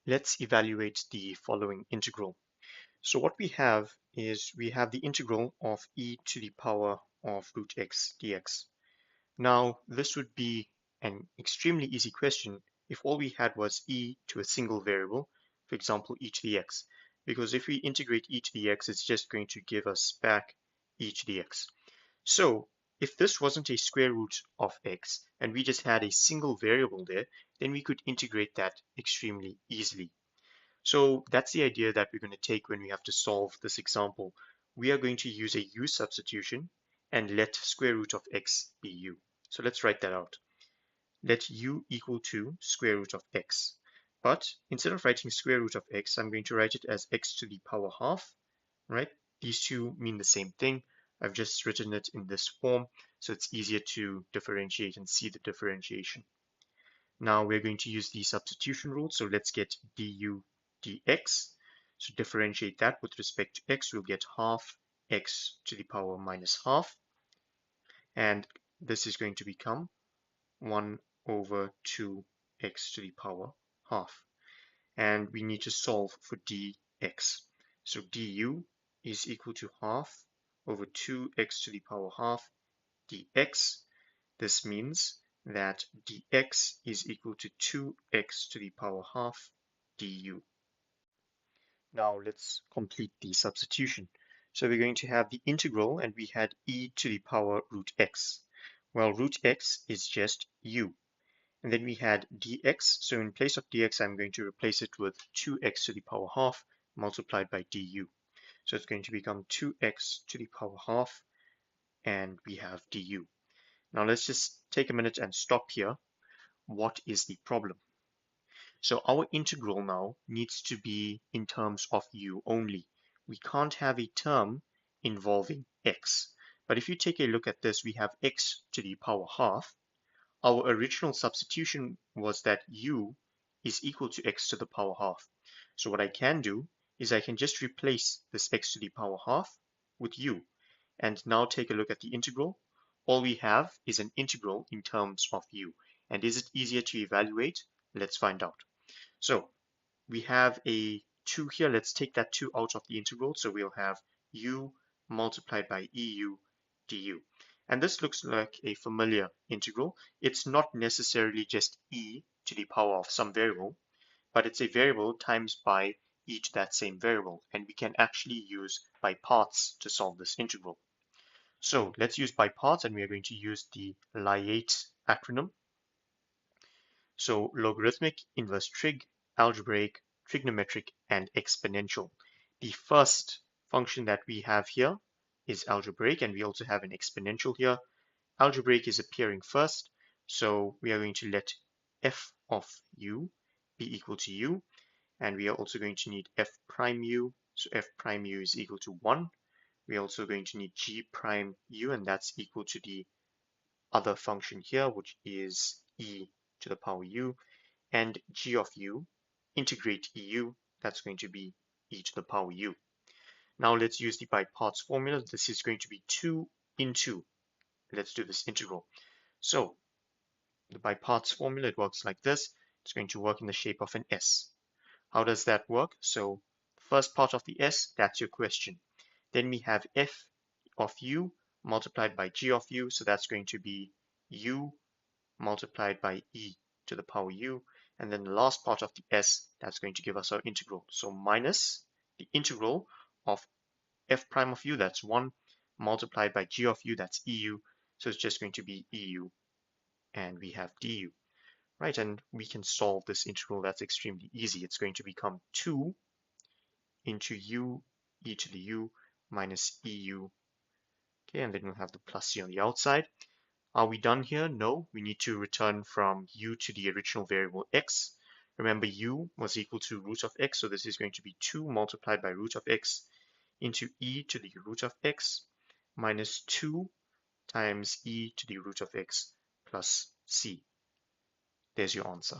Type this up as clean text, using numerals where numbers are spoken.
Let's evaluate the following integral. So what we have is we have the integral of e to the power of root x dx. Now, this would be an extremely easy question if all we had was e to a single variable, for example, e to the x, because if we integrate e to the x, it's just going to give us back e to the x. So if this wasn't a square root of x and we just had a single variable there, then we could integrate that extremely easily. So that's the idea that we're going to take when we have to solve this example. We are going to use a u substitution and let square root of x be u. So let's write that out. Let u equal to square root of x. But instead of writing square root of x, I'm going to write it as x to the power half, right? These two mean the same thing. I've just written it in this form, so it's easier to differentiate and see the differentiation. Now we're going to use the substitution rule, so let's get du dx. So differentiate that with respect to x, we'll get half x to the power minus half, and this is going to become 1 over 2x to the power half. And we need to solve for dx. So du is equal to half over 2x to the power half dx. This means that dx is equal to 2x to the power half du. Now let's complete the substitution. So we're going to have the integral, and we had e to the power root x. Well, root x is just u. And then we had dx, so in place of dx, I'm going to replace it with 2x to the power half multiplied by du. So it's going to become 2x to the power half, and we have du. Now let's just take a minute and stop here. What is the problem? So our integral now needs to be in terms of u only. We can't have a term involving x. But if you take a look at this, we have x to the power half. Our original substitution was that u is equal to x to the power half. So what I can do is I can just replace this x to the power half with u. And now take a look at the integral. All we have is an integral in terms of u. And is it easier to evaluate? Let's find out. So we have a 2 here. Let's take that 2 out of the integral. So we'll have u multiplied by eu du. And this looks like a familiar integral. It's not necessarily just e to the power of some variable, but it's a variable times by e to that same variable. And we can actually use by parts to solve this integral. So let's use by parts, and we are going to use the LIATE acronym. So logarithmic, inverse trig, algebraic, trigonometric, and exponential. The first function that we have here is algebraic, and we also have an exponential here. Algebraic is appearing first, so we are going to let f of u be equal to u, and we are also going to need f prime u, so f prime u is equal to 1. We're also going to need g prime u, and that's equal to the other function here, which is e to the power u, and g of u, integrate eu, that's going to be e to the power u. Now let's use the by parts formula. This is going to be 2 into, let's do this integral. So the by parts formula, it works like this. It's going to work in the shape of an S. How does that work? So the first part of the S, that's your question. Then we have f of u multiplied by g of u, so that's going to be u multiplied by e to the power u, and then the last part of the s, that's going to give us our integral. So minus the integral of f prime of u, that's 1, multiplied by g of u, that's eu, so it's just going to be eu, and we have du. Right, and we can solve this integral. That's extremely easy. It's going to become 2 into u e to the u minus eu. Okay, and then we'll have the plus c on the outside. Are we done here? No, we need to return from u to the original variable x. Remember, u was equal to root of x, so this is going to be 2 multiplied by root of x into e to the root of x minus 2 times e to the root of x plus c. There's your answer.